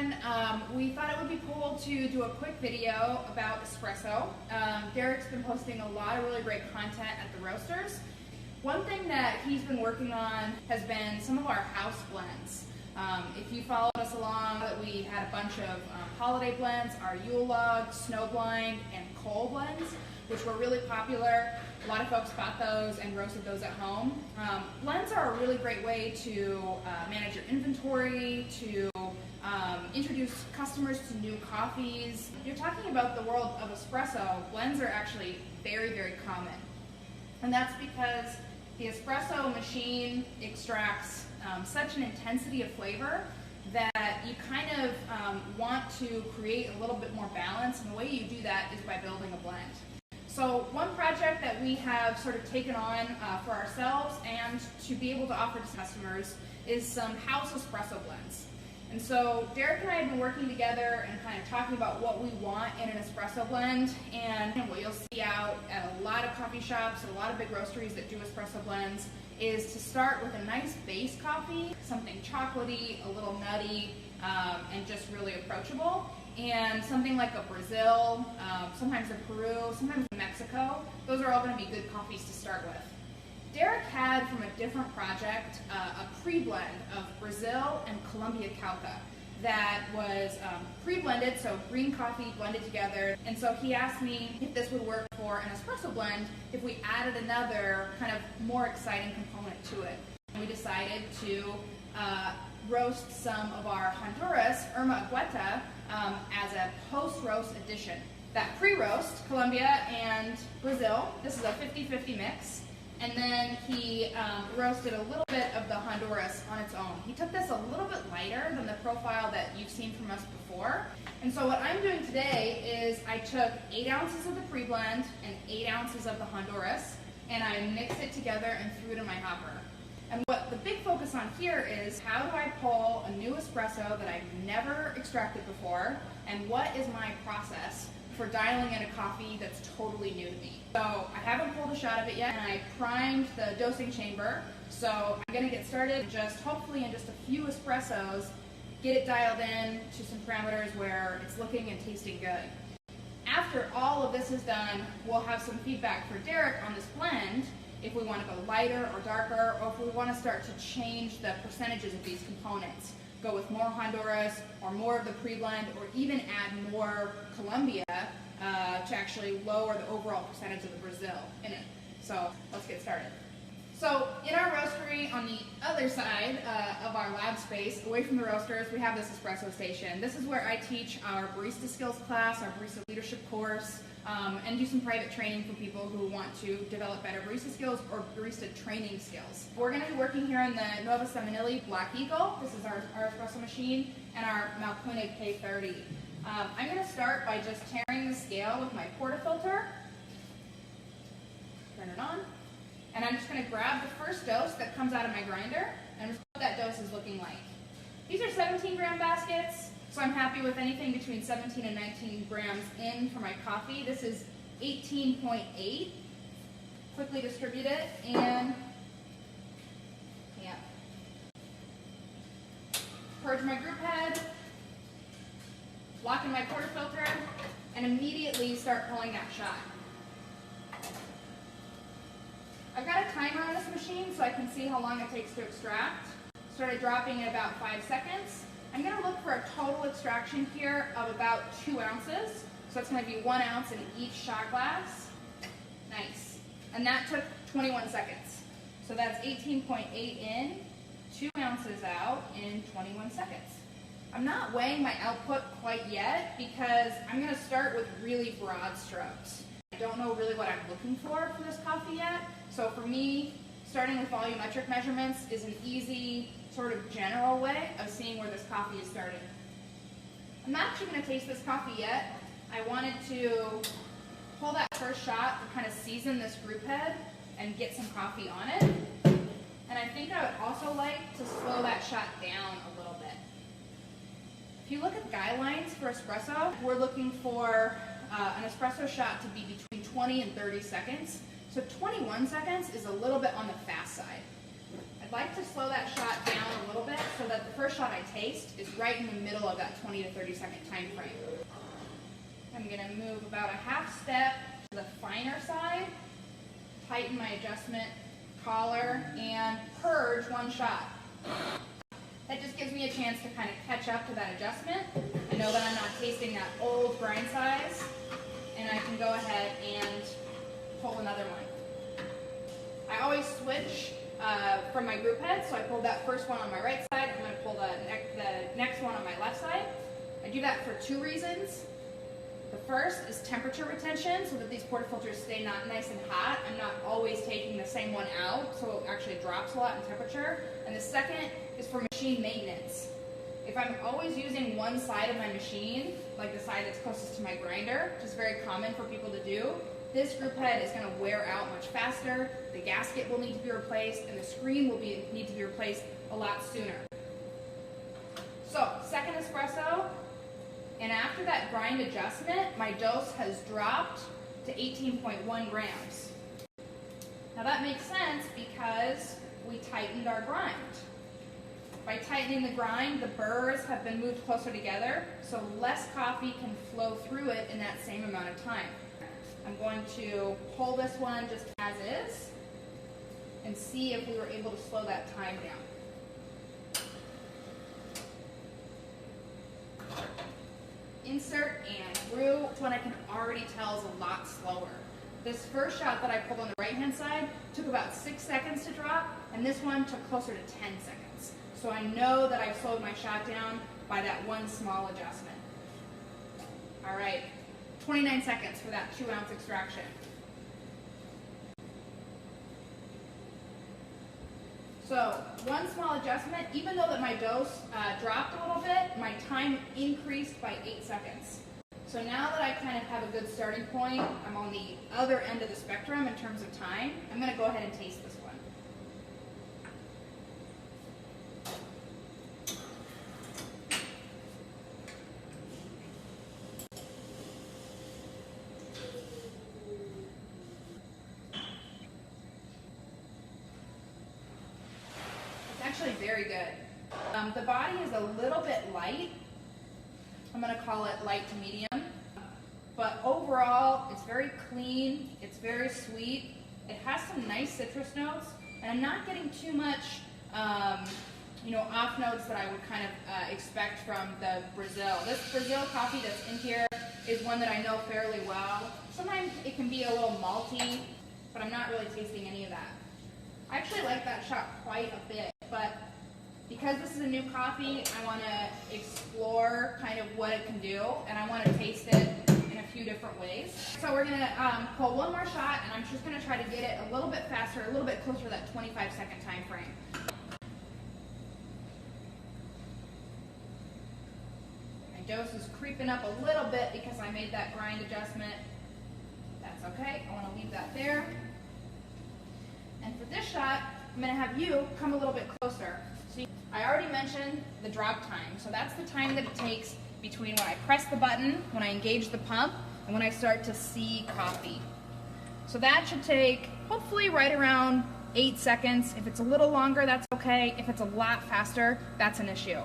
again. We thought it would be cool to do a quick video about espresso. Derek's been posting a lot of really great content at the roasters. One thing that he's been working on has been some of our house blends. If you followed us along, we had a bunch of holiday blends, our Yule log, snowblind, and coal blends, which were really popular. A lot of folks bought those and roasted those at home. Blends are a really great way to manage your inventory, to introduce customers to new coffees. You're talking about the world of espresso. Blends are actually very, very common. And that's because the espresso machine extracts such an intensity of flavor that you kind of want to create a little bit more balance, and the way you do that is by building a blend. So one project that we have sort of taken on for ourselves and to be able to offer to customers is some house espresso blends. And so Derek and I have been working together and kind of talking about what we want in an espresso blend, and what you'll see out at a lot of coffee shops, a lot of big roasteries that do espresso blends, is to start with a nice base coffee, something chocolatey, a little nutty, and just really approachable. And something like a Brazil, sometimes a Peru, sometimes a Mexico, those are all going to be good coffees to start with. Derek had, from a different project, a pre-blend of Brazil and Colombia Cauca that was pre-blended, so green coffee blended together. And so he asked me if this would work for an espresso blend if we added another kind of more exciting component to it. And we decided to roast some of our Honduras Irma Agüeta as a post-roast addition. That pre-roast, Colombia and Brazil, this is a 50-50 mix. And then he roasted a little bit of the Honduras on its own. He took this a little bit lighter than the profile that you've seen from us before. And so what I'm doing today is I took 8 ounces of the pre-blend and 8 ounces of the Honduras, and I mixed it together and threw it in my hopper. And what the big focus on here is, how do I pull a new espresso that I've never extracted before, and what is my process for dialing in a coffee that's totally new to me. So I haven't pulled a shot of it yet, and I primed the dosing chamber. So I'm going to get started, just hopefully in just a few espressos, get it dialed in to some parameters where it's looking and tasting good. After all of this is done, we'll have some feedback for Derek on this blend, if we want to go lighter or darker, or if we want to start to change the percentages of these components. Go with more Honduras or more of the pre-blend, or even add more Colombia to actually lower the overall percentage of the Brazil in it. So let's get started. So in our roastery, on the other side of our lab space, away from the roasters, we have this espresso station. This is where I teach our barista skills class, our barista leadership course, and do some private training for people who want to develop better barista skills or barista training skills. We're going to be working here on the Nuova Seminilli Black Eagle. This is our espresso machine, and our Malcune K30. I'm going to start by just tearing the scale with my portafilter. Turn it on. And I'm just going to grab the first dose that comes out of my grinder and just what that dose is looking like. These are 17-gram baskets, so I'm happy with anything between 17 and 19 grams in for my coffee. This is 18.8. Quickly distribute it, and purge my group head, lock in my portafilter, and immediately start pulling that shot. I've got a timer on this machine so I can see how long it takes to extract. Started dropping at about 5 seconds. I'm going to look for a total extraction here of about 2 ounces. So it's going to be 1 ounce in each shot glass. Nice. And that took 21 seconds. So that's 18.8 in, 2 ounces out in 21 seconds. I'm not weighing my output quite yet because I'm going to start with really broad strokes. I don't know really what I'm looking for this coffee yet. So for me, starting with volumetric measurements is an easy, sort of general way of seeing where this coffee is starting. I'm not actually going to taste this coffee yet. I wanted to pull that first shot to kind of season this group head and get some coffee on it. And I think I would also like to slow that shot down a little bit. If you look at guidelines for espresso, we're looking for an espresso shot to be between 20 and 30 seconds. So 21 seconds is a little bit on the fast side. I'd like to slow that shot down a little bit so that the first shot I taste is right in the middle of that 20 to 30 second time frame. I'm going to move about a half step to the finer side, tighten my adjustment collar, and purge one shot. That just gives me a chance to kind of catch up to that adjustment. I know that I'm not tasting that old grind size, and I can go ahead and pull another one. I always switch from my group head, so I pulled that first one on my right side. I'm going to pull the next one on my left side. I do that for two reasons. The first is temperature retention, so that these portafilters stay not nice and hot. I'm not always taking the same one out, so it actually drops a lot in temperature. And the second is for machine maintenance. If I'm always using one side of my machine, like the side that's closest to my grinder, which is very common for people to do, this group head is going to wear out much faster, the gasket will need to be replaced, and the screen will need to be replaced a lot sooner. So, second espresso, and after that grind adjustment, my dose has dropped to 18.1 grams. Now that makes sense because we tightened our grind. By tightening the grind, the burrs have been moved closer together, so less coffee can flow through it in that same amount of time. I'm going to pull this one just as is and see if we were able to slow that time down. Insert and brew. This one I can already tell is a lot slower. This first shot that I pulled on the right hand side took about 6 seconds to drop, and this one took closer to 10 seconds. So I know that I've slowed my shot down by that one small adjustment. All right, 29 seconds for that 2 ounce extraction. So one small adjustment, even though that my dose dropped a little bit, my time increased by 8 seconds. So now that I kind of have a good starting point, I'm on the other end of the spectrum in terms of time, I'm going to go ahead and taste this one. Actually very good. The body is a little bit light. I'm going to call it light to medium. But overall, it's very clean. It's very sweet. It has some nice citrus notes. And I'm not getting too much, off notes that I would kind of expect from the Brazil. This Brazil coffee that's in here is one that I know fairly well. Sometimes it can be a little malty, but I'm not really tasting any of that. I actually like that shot quite a bit. But because this is a new coffee, I want to explore kind of what it can do, and I want to taste it in a few different ways. So we're going to pull one more shot, and I'm just going to try to get it a little bit faster, a little bit closer to that 25-second time frame. My dose is creeping up a little bit because I made that grind adjustment. That's okay. I want to leave that there. And for this shot, I'm going to have you come a little bit closer. So I already mentioned the drop time. So that's the time that it takes between when I press the button, when I engage the pump, and when I start to see coffee. So that should take hopefully right around 8 seconds. If it's a little longer, that's okay. If it's a lot faster, that's an issue.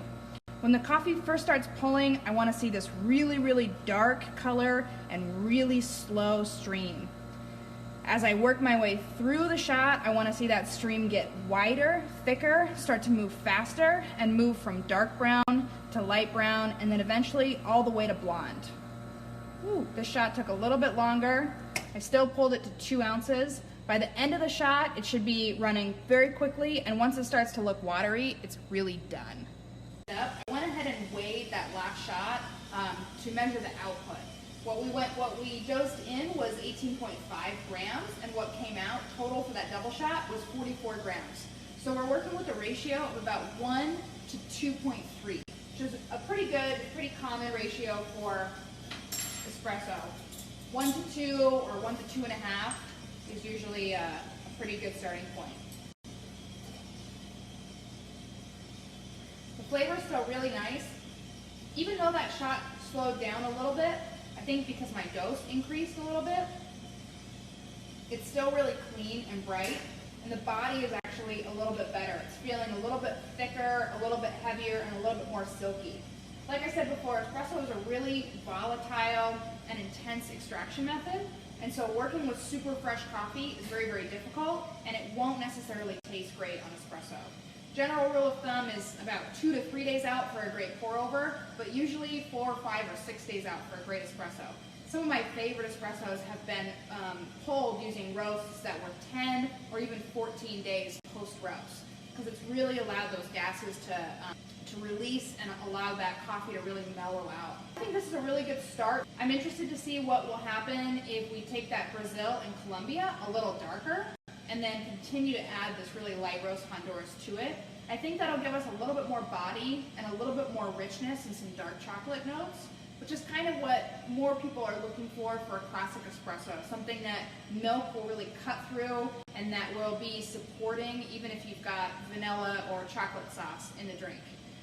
When the coffee first starts pulling, I want to see this really, really dark color and really slow stream. As I work my way through the shot, I want to see that stream get wider, thicker, start to move faster, and move from dark brown to light brown, and then eventually all the way to blonde. Ooh, this shot took a little bit longer. I still pulled it to 2 ounces. By the end of the shot, it should be running very quickly, and once it starts to look watery, it's really done. I went ahead and weighed that last shot to measure the output. What we dosed in was 18.5 grams, and what came out total for that double shot was 44 grams. So we're working with a ratio of about 1 to 2.3, which is a pretty good, pretty common ratio for espresso. 1 to 2 or 1 to 2.5 is usually a pretty good starting point. The flavor's still really nice. Even though that shot slowed down a little bit, I think because my dose increased a little bit, it's still really clean and bright, and the body is actually a little bit better. It's feeling a little bit thicker, a little bit heavier, and a little bit more silky. Like I said before, espresso is a really volatile and intense extraction method, and so working with super fresh coffee is very, very difficult, and it won't necessarily taste great on espresso. General rule of thumb is about 2 to 3 days out for a great pour over, but usually 4, 5, or 6 days out for a great espresso. Some of my favorite espressos have been pulled using roasts that were 10 or even 14 days post-roast, because it's really allowed those gases to release and allow that coffee to really mellow out. I think this is a really good start. I'm interested to see what will happen if we take that Brazil and Colombia a little darker and then continue to add this really light roast Honduras to it. I think that'll give us a little bit more body and a little bit more richness and some dark chocolate notes, which is kind of what more people are looking for a classic espresso, something that milk will really cut through and that will be supporting even if you've got vanilla or chocolate sauce in the drink.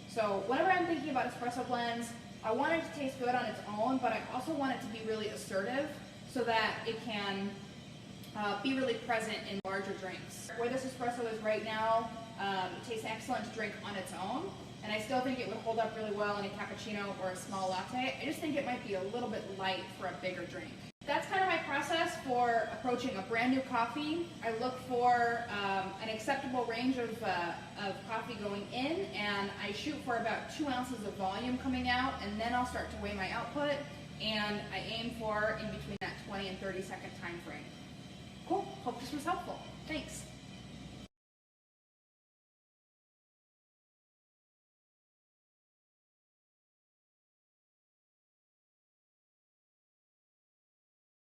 So whenever I'm thinking about espresso blends, I want it to taste good on its own, but I also want it to be really assertive so that it can be really present in larger drinks. Where this espresso is right now, it tastes excellent to drink on its own, and I still think it would hold up really well in a cappuccino or a small latte. I just think it might be a little bit light for a bigger drink. That's kind of my process for approaching a brand new coffee. I look for an acceptable range of coffee going in, and I shoot for about 2 ounces of volume coming out, and then I'll start to weigh my output, and I aim for in between that 20 and 30 second time frame. Cool, hope this was helpful. Thanks.